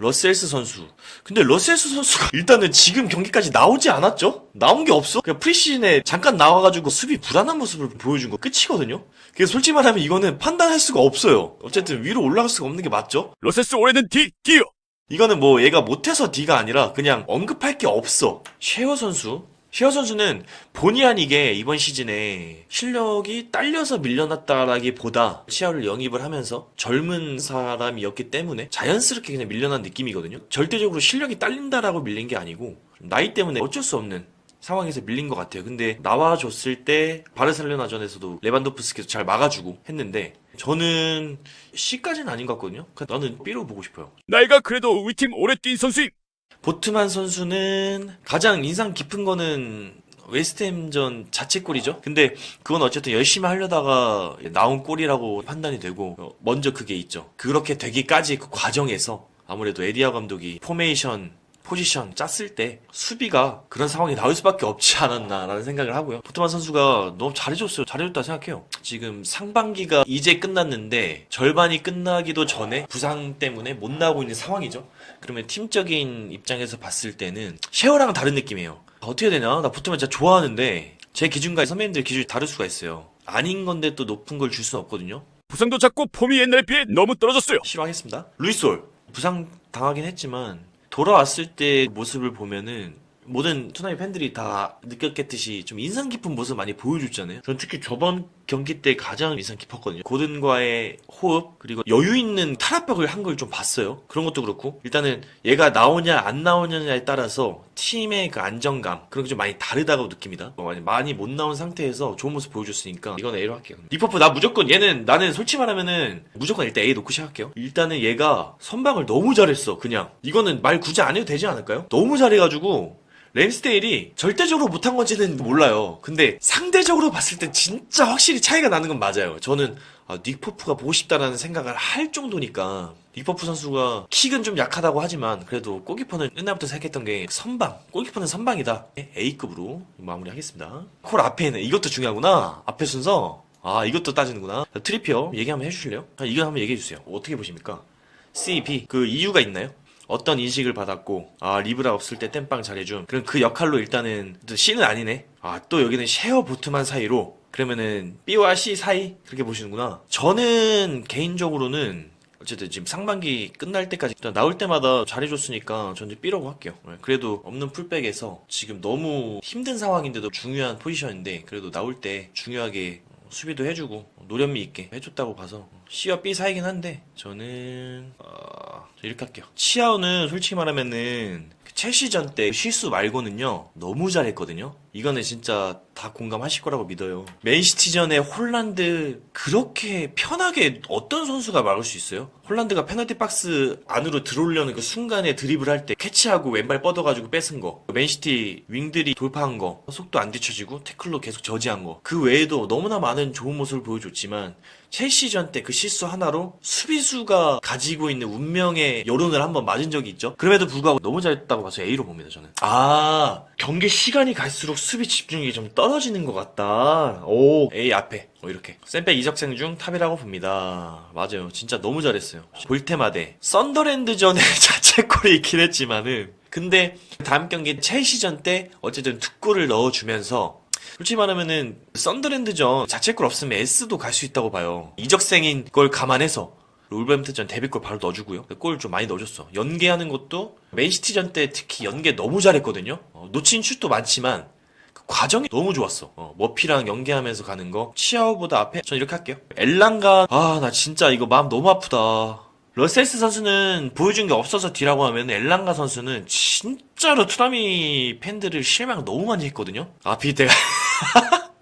러셀스 선수. 근데 러셀스 선수가 일단은 지금 경기까지 나오지 않았죠? 나온 게 없어? 그냥 프리시즌에 잠깐 나와가지고 수비 불안한 모습을 보여준 거 끝이거든요? 그래서 솔직히 말하면 이거는 판단할 수가 없어요. 어쨌든 위로 올라갈 수가 없는 게 맞죠? 로세스 올해는 D요. 이거는 뭐 얘가 못해서 D가 아니라 그냥 언급할 게 없어. 쉐어 선수. 쉐어 선수는 본의 아니게 이번 시즌에 실력이 딸려서 밀려났다라기보다 시야를 영입을 하면서 젊은 사람이었기 때문에 자연스럽게 그냥 밀려난 느낌이거든요. 절대적으로 실력이 딸린다라고 밀린 게 아니고 나이 때문에 어쩔 수 없는 상황에서 밀린 것 같아요. 근데 나와줬을 때 바르셀로나전에서도 레반도프스키도 잘 막아주고 했는데 저는 C까지는 아닌 것 같거든요. 나는 B로 보고 싶어요. 나이가 그래도 우리 팀 오래 뛴 선수임. 보트만 선수는 가장 인상 깊은 거는 웨스트햄전 자책골이죠. 근데 그건 어쨌든 열심히 하려다가 나온 골이라고 판단이 되고 먼저 그게 있죠. 그렇게 되기까지 그 과정에서 아무래도 에디아 감독이 포지션 짰을 때 수비가 그런 상황이 나올 수밖에 없지 않았나라는 생각을 하고요. 보트만 선수가 너무 잘해줬어요. 잘해줬다 생각해요. 지금 상반기가 이제 끝났는데 절반이 끝나기도 전에 부상 때문에 못 나오고 있는 상황이죠. 그러면 팀적인 입장에서 봤을 때는 쉐어랑은 다른 느낌이에요. 어떻게 되냐? 나 보트만 진짜 좋아하는데 제 기준과 선배님들 기준이 다를 수가 있어요. 아닌 건데 또 높은 걸 줄 수는 없거든요. 부상도 작고 폼이 옛날에 비해 너무 떨어졌어요. 싫어하겠습니다. 루이솔 부상 당하긴 했지만 돌아왔을 때 모습을 보면은 모든 토나미 팬들이 다 느꼈겠듯이 좀 인상 깊은 모습 많이 보여줬잖아요. 전 특히 저번 경기 때 가장 인상 깊었거든요. 고든과의 호흡 그리고 여유 있는 탈압박을 한 걸 좀 봤어요. 그런 것도 그렇고 일단은 얘가 나오냐 안 나오냐에 따라서 팀의 그 안정감 그런 게 좀 많이 다르다고 느낍니다. 많이 못 나온 상태에서 좋은 모습 보여줬으니까 이건 A로 할게요. 리퍼프 나 무조건 나는 솔직히 말하면은 무조건 일단 A 놓고 시작할게요. 일단은 얘가 선방을 너무 잘했어. 그냥 이거는 말 굳이 안 해도 되지 않을까요? 너무 잘해가지고 램스데일이 절대적으로 못한 건지는 몰라요. 근데 상대적으로 봤을 때 진짜 확실히 차이가 나는 건 맞아요. 저는 닉 포프가 보고 싶다라는 생각을 할 정도니까 닉 포프 선수가 킥은 좀 약하다고 하지만 그래도 골키퍼는 옛날부터 생각했던 게 골키퍼는 선방이다. A급으로 마무리하겠습니다. 콜 앞에는 이것도 중요하구나. 앞에 순서 이것도 따지는구나. 트리피어 얘기 한번 해주실래요? 이거 한번 얘기해주세요. 어떻게 보십니까? C, B 그 이유가 있나요? 어떤 인식을 받았고 리브라 없을 때 땜빵 잘해줌 그럼 그 역할로 일단은 또 C는 아니네 또 여기는 쉐어 보트만 사이로 그러면은 B와 C 사이 그렇게 보시는구나. 저는 개인적으로는 어쨌든 지금 상반기 끝날 때까지 일단 나올 때마다 잘해줬으니까 저는 이제 B라고 할게요. 그래도 없는 풀백에서 지금 너무 힘든 상황인데도 중요한 포지션인데 그래도 나올 때 중요하게 수비도 해주고 노련미 있게 해줬다고 봐서 C와 B 사이긴 한데 저는 이렇게 할게요. 치아오는 솔직히 말하면은 첼시전 때 실수 말고는요 너무 잘했거든요. 이거는 진짜 다 공감하실 거라고 믿어요. 맨시티전에 홀란드 그렇게 편하게 어떤 선수가 막을 수 있어요? 홀란드가 페널티 박스 안으로 들어오려는 그 순간에 드리블 할 때 캐치하고 왼발 뻗어가지고 뺏은 거, 맨시티 윙들이 돌파한 거, 속도 안 뒤쳐지고 태클로 계속 저지한 거, 그 외에도 너무나 많은 좋은 모습을 보여줬지만 첼시전 때 그 실수 하나로 수비수가 가지고 있는 운명의 여론을 한번 맞은 적이 있죠. 그럼에도 불구하고 너무 잘했다고 봐서 A로 봅니다. 저는 경기 시간이 갈수록 수비 집중력이 좀 떨어지는 것 같다. 오 A 앞에 이렇게 쌤백 이적생 중 탑이라고 봅니다. 맞아요. 진짜 너무 잘했어요. 볼 때마다 썬더랜드전에 자책골이 있긴 했지만은 근데 다음 경기 첼시전 때 어쨌든 두 골을 넣어주면서 솔직히 말하면은 썬더랜드전 자책골 없으면 S도 갈 수 있다고 봐요. 이적생인 걸 감안해서 울버햄튼전 데뷔골 바로 넣어주고요. 골 좀 많이 넣어줬어. 연계하는 것도 맨시티전 때 특히 연계 너무 잘했거든요. 놓친 슛도 많지만 그 과정이 너무 좋았어. 머피랑 연계하면서 가는 거 치아오보다 앞에 전 이렇게 할게요. 엘랑가 나 진짜 이거 마음 너무 아프다. 러셀스 선수는 보여준 게 없어서 D라고 하면 엘랑가 선수는 진짜로 투나미 팬들을 실망 너무 많이 했거든요. B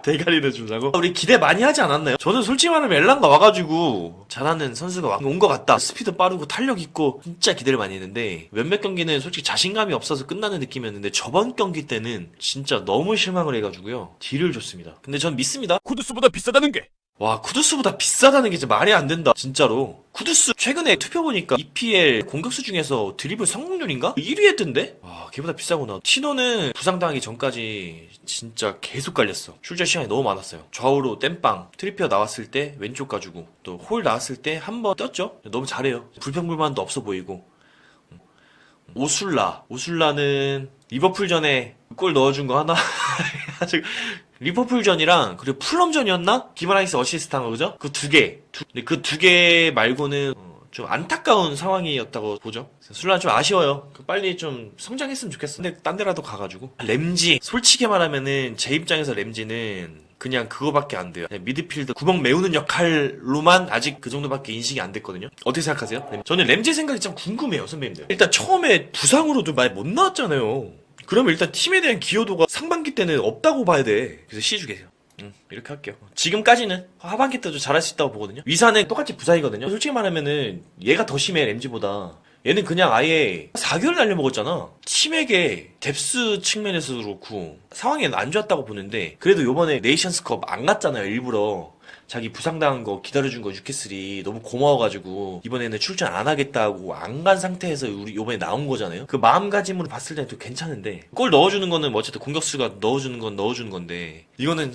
대가리를 주자고? 우리 기대 많이 하지 않았나요? 저는 솔직히 말하면 엘랑가 와가지고 잘하는 선수가 온 것 같다. 스피드 빠르고 탄력 있고 진짜 기대를 많이 했는데 몇몇 경기는 솔직히 자신감이 없어서 끝나는 느낌이었는데 저번 경기 때는 진짜 너무 실망을 해가지고요. D를 줬습니다. 근데 전 믿습니다. 쿠두스보다 비싸다는 게. 와 쿠두스보다 비싸다는 게 진짜 말이 안 된다 진짜로. 쿠두스 최근에 투표 보니까 EPL 공격수 중에서 드리블 성공률인가? 1위 했던데? 걔보다 비싸구나. 티노는 부상당하기 전까지 진짜 계속 깔렸어. 출전 시간이 너무 많았어요. 좌우로 땜빵 트리피어 나왔을 때 왼쪽 가지고 또 홀 나왔을 때 한 번 떴죠. 너무 잘해요. 불평불만도 없어 보이고 오술라는 리버풀전에 골 넣어준 거 하나? 아직 리버풀전이랑 그리고 풀럼전이었나? 기마라이스 어시스트 한 거 그죠? 그 두 개 말고는 좀 안타까운 상황이었다고 보죠. 술란 좀 아쉬워요. 빨리 좀 성장했으면 좋겠어. 근데 딴 데라도 가가지고. 램지. 솔직히 말하면은 제 입장에서 램지는 그냥 그거밖에 안 돼요. 그냥 미드필드 구멍 메우는 역할로만 아직 그 정도밖에 인식이 안 됐거든요. 어떻게 생각하세요? 저는 램지 생각이 참 궁금해요, 선배님들. 일단 처음에 부상으로도 많이 못 나왔잖아요. 그러면 일단 팀에 대한 기여도가 상반기 때는 없다고 봐야 돼. 그래서 C 주겠어요. 이렇게 할게요. 지금까지는 하반기 때도 잘할 수 있다고 보거든요. 위사는 똑같이 부상이거든요. 솔직히 말하면은 얘가 더 심해, 램지보다. 얘는 그냥 아예 4개월 날려먹었잖아. 팀에게 뎁스 측면에서도 그렇고 상황이 안 좋았다고 보는데 그래도 요번에 네이션스컵 안 갔잖아요, 일부러. 자기 부상당한 거 기다려준 거 뉴캐슬이 너무 고마워가지고 이번에는 출전 안 하겠다고 안 간 상태에서 우리 요번에 나온 거잖아요. 그 마음가짐으로 봤을 때는 또 괜찮은데 골 넣어주는 거는 뭐 어쨌든 공격수가 넣어주는 건 넣어주는 건데 이거는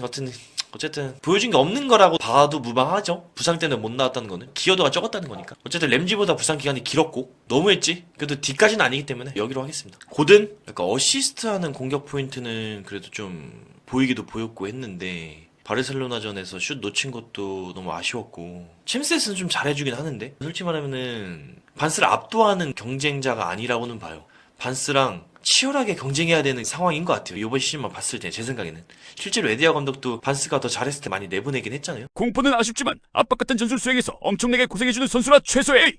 어쨌든 보여준 게 없는 거라고 봐도 무방하죠. 부상 때문에 못 나왔다는 거는 기여도가 적었다는 거니까. 어쨌든 램지보다 부상 기간이 길었고 너무했지. 그래도 D까지는 아니기 때문에 여기로 하겠습니다. 고든 약간 어시스트하는 공격 포인트는 그래도 좀 보이기도 보였고 했는데 바르셀로나전에서 슛 놓친 것도 너무 아쉬웠고 챔스에서는 좀 잘해주긴 하는데 솔직히 말하면은 반스를 압도하는 경쟁자가 아니라고는 봐요. 반스랑 치열하게 경쟁해야 되는 상황인 것 같아요. 이번 시즌만 봤을 때 제 생각에는. 실제로 에디아 감독도 반스가 더 잘했을 때 많이 내보내긴 했잖아요. 공포는 아쉽지만 압박 같은 전술 수행에서 엄청나게 고생해주는 선수라 최소의 A.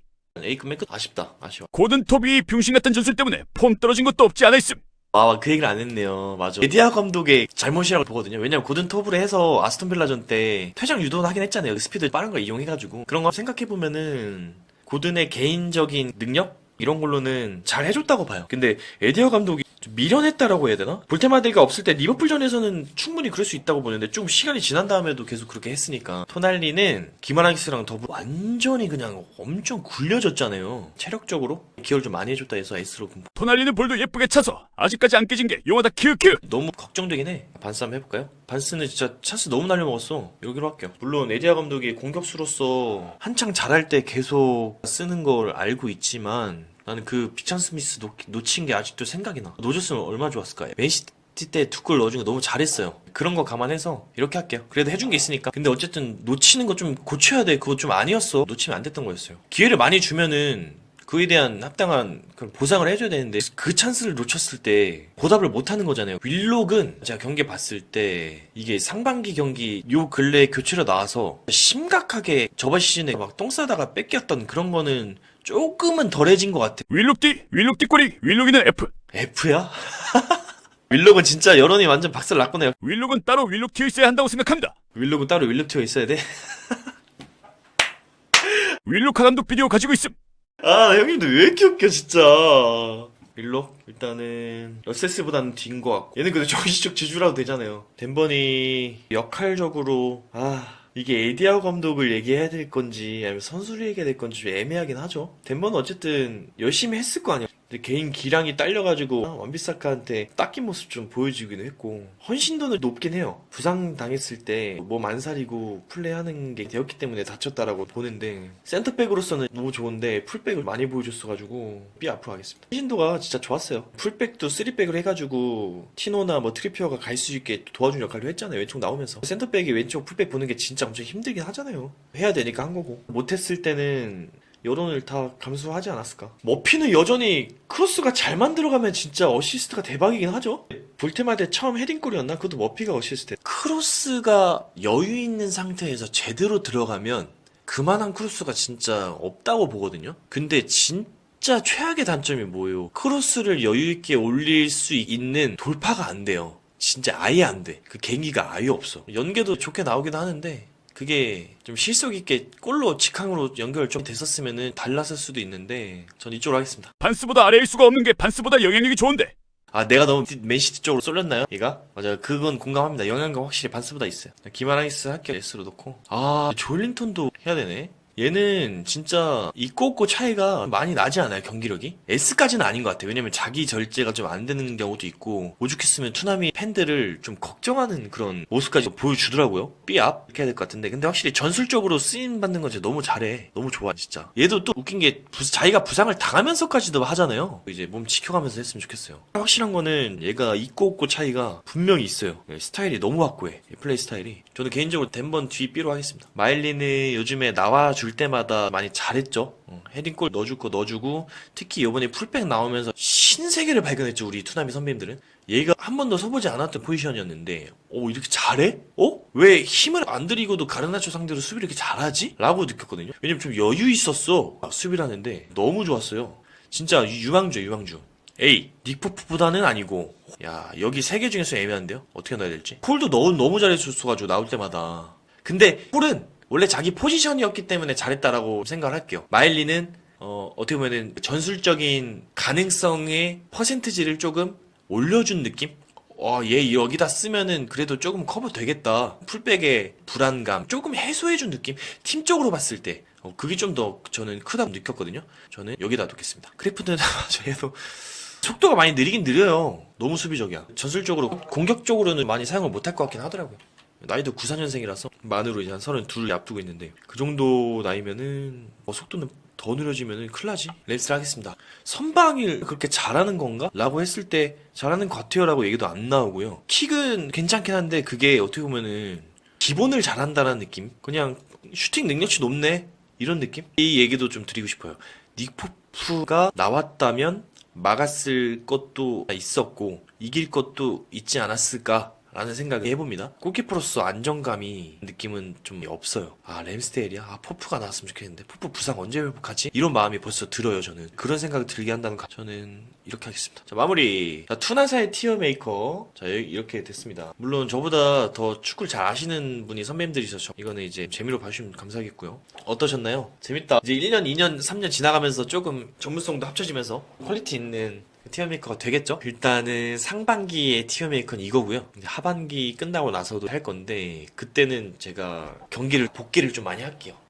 A급맨 끝 아쉽다. 아쉬워. 고든 톱이 병신 같은 전술 때문에 폼 떨어진 것도 없지 않아 있음. 아, 그 얘기를 안 했네요. 맞아. 에디아 감독의 잘못이라고 보거든요. 왜냐면 고든 톱으로 해서 아스톤 빌라전 때 퇴장 유도는 하긴 했잖아요. 스피드 빠른 걸 이용해가지고. 그런 거 생각해보면은 고든의 개인적인 능력? 이런 걸로는 잘 해줬다고 봐요. 근데 에디어 감독이 좀 미련했다라고 해야 되나? 볼테마데가 없을 때 리버풀전에서는 충분히 그럴 수 있다고 보는데 좀 시간이 지난 다음에도 계속 그렇게 했으니까 토날리는 기마라기스랑 더불어 완전히 그냥 엄청 굴려졌잖아요. 체력적으로 기여를 좀 많이 해줬다 해서 S로 군부. 토날리는 볼도 예쁘게 차서 아직까지 안 깨진 게 용하다 키읔키읔. 너무 걱정되긴 해. 반스 한번 해볼까요? 반스는 진짜 찬스 너무 날려먹었어. 여기로 할게요. 물론 에디아 감독이 공격수로서 한창 잘할 때 계속 쓰는 걸 알고 있지만 나는 그 비찬 스미스 놓친 게 아직도 생각이 나. 놓쳤으면 얼마나 좋았을까. 맨시티 때 2골 넣어준 거 너무 잘했어요. 그런 거 감안해서 이렇게 할게요. 그래도 해준 게 있으니까. 근데 어쨌든 놓치는 거 좀 고쳐야 돼. 그거 좀 아니었어. 놓치면 안 됐던 거였어요. 기회를 많이 주면은 그에 대한 합당한 그런 보상을 해줘야 되는데 그 찬스를 놓쳤을 때 보답을 못하는 거잖아요. 윌록은 제가 경기 봤을 때 이게 상반기 경기 요 근래에 교체로 나와서 심각하게 저번 시즌에 막 똥 싸다가 뺏겼던 그런 거는 조금은 덜해진 것 같아. 윌록 D 꼬리, 윌록이는 F. F야? 윌록은 진짜 여론이 완전 박살 났구네요. 윌록은 따로 윌록 튀어 있어야 한다고 생각합니다. 윌록은 따로 윌록 튀어 있어야 돼? 윌록 감독 비디오 가지고 있음. 아, 형님도 왜 이렇게 웃겨, 진짜. 윌록? 일단은, 러세스보다는 뒤인 것 같고. 얘는 그래도 정신적 지주라도 되잖아요. 덴번이 역할적으로, 이게 에디아우 감독을 얘기해야 될 건지, 아니면 선수를 얘기해야 될 건지 좀 애매하긴 하죠. 덴번은 어쨌든 열심히 했을 거 아니야. 근데 개인 기량이 딸려가지고, 원비사카한테 닦인 모습 좀 보여주기도 했고, 헌신도는 높긴 해요. 부상 당했을 때, 몸 안 사리고 플레이하는 게 되었기 때문에 다쳤다라고 보는데, 센터백으로서는 너무 좋은데, 풀백을 많이 보여줬어가지고, 삐 앞으로 하겠습니다. 헌신도가 진짜 좋았어요. 풀백도 3백을 해가지고, 티노나 뭐 트리피어가 갈 수 있게 도와준 역할도 했잖아요. 왼쪽 나오면서. 센터백이 왼쪽 풀백 보는 게 진짜 엄청 힘들긴 하잖아요. 해야 되니까 한 거고. 못했을 때는, 여론을 다 감수하지 않았을까. 머피는 여전히 크로스가 잘 만들어가면 진짜 어시스트가 대박이긴 하죠. 볼테마데 처음 헤딩골이었나? 그것도 머피가 어시스트. 크로스가 여유 있는 상태에서 제대로 들어가면 그만한 크로스가 진짜 없다고 보거든요. 근데 진짜 최악의 단점이 뭐예요? 크로스를 여유 있게 올릴 수 있는 돌파가 안 돼요. 진짜 아예 안 돼. 그 계기가 아예 없어. 연계도 좋게 나오긴 하는데 그게 좀 실속 있게 골로 직항으로 연결 좀 됐었으면은 달랐을 수도 있는데 전 이쪽으로 하겠습니다. 반스보다 아래일 수가 없는 게 반스보다 영향력이 좋은데. 아, 내가 너무 맨시티 쪽으로 쏠렸나요? 얘가? 맞아요. 그건 공감합니다. 영향감 확실히 반스보다 있어요. 기마라이스 할게요. S로 놓고. 아, 조일링턴도 해야 되네. 얘는 진짜 있고 없고 차이가 많이 나지 않아요, 경기력이? S까지는 아닌 것 같아요. 왜냐면 자기 절제가 좀 안 되는 경우도 있고, 오죽했으면 투나미 팬들을 좀 걱정하는 그런 모습까지 보여주더라고요. 삐압? 이렇게 해야 될 것 같은데. 근데 확실히 전술적으로 쓰임받는 건 진짜 너무 잘해. 너무 좋아, 진짜. 얘도 또 웃긴 게, 자기가 부상을 당하면서까지도 하잖아요. 이제 몸 지켜가면서 했으면 좋겠어요. 확실한 거는 얘가 있고 없고 차이가 분명히 있어요. 스타일이 너무 확고해. 플레이 스타일이. 저는 개인적으로 덴번 뒤 B로 하겠습니다. 마일리는 요즘에 나와줄 때마다 많이 잘했죠. 헤딩골 넣어줄 거 넣어주고, 특히 이번에 풀백 나오면서 신세계를 발견했죠, 우리 투나미 선배님들은. 얘가 한 번도 서보지 않았던 포지션이었는데, 이렇게 잘해? 왜 힘을 안 들이고도 가르나초 상대로 수비를 이렇게 잘하지? 라고 느꼈거든요. 왜냐면 좀 여유 있었어, 수비를 하는데. 너무 좋았어요. 진짜 유망주. 에이, 닉포프보다는 아니고. 야, 여기 세 개 중에서 애매한데요? 어떻게 넣어야 될지. 폴도 너무 잘해줬어가지고, 나올 때마다. 근데 폴은 원래 자기 포지션이었기 때문에 잘했다라고 생각을 할게요. 마일리는 어떻게 보면은 전술적인 가능성의 퍼센트지를 조금 올려준 느낌? 얘 여기다 쓰면은 그래도 조금 커버 되겠다. 풀백의 불안감 조금 해소해준 느낌? 팀적으로 봤을 때 그게 좀 더 저는 크다고 느꼈거든요. 저는 여기다 놓겠습니다. 크래프트는 얘도 속도가 많이 느리긴 느려요. 너무 수비적이야. 전술적으로 공격적으로는 많이 사용을 못할 것 같긴 하더라고요. 나이도 94년생이라서 만으로 이제 한 32 앞두고 있는데 그 정도 나이면은 속도는 더 느려지면은 큰일 나지. 랩스를 하겠습니다. 선방을 그렇게 잘하는 건가? 라고 했을 때 잘하는 것 같아요 라고 얘기도 안 나오고요. 킥은 괜찮긴 한데 그게 어떻게 보면은 기본을 잘한다는 느낌? 그냥 슈팅 능력치 높네? 이런 느낌? 이 얘기도 좀 드리고 싶어요. 닉포프가 나왔다면 막았을 것도 있었고 이길 것도 있지 않았을까? 라는 생각을 해봅니다. 골키퍼로서 안정감이 느낌은 좀 없어요. 램스데일이야? 포프가 나왔으면 좋겠는데 포프 부상 언제 회복하지? 이런 마음이 벌써 들어요. 저는 그런 생각을 들게 한다는 저는 이렇게 하겠습니다. 자, 마무리. 자, 투나사의 티어 메이커. 자, 이렇게 됐습니다. 물론 저보다 더 축구를 잘 아시는 분이 선배님들이 있어서 이거는 이제 재미로 봐주시면 감사하겠고요. 어떠셨나요? 재밌다. 이제 1년, 2년, 3년 지나가면서 조금 전문성도 합쳐지면서 퀄리티 있는 티어메이커가 되겠죠? 일단은 상반기의 티어메이커는 이거고요. 이제 하반기 끝나고 나서도 할 건데 그때는 제가 복귀를 좀 많이 할게요.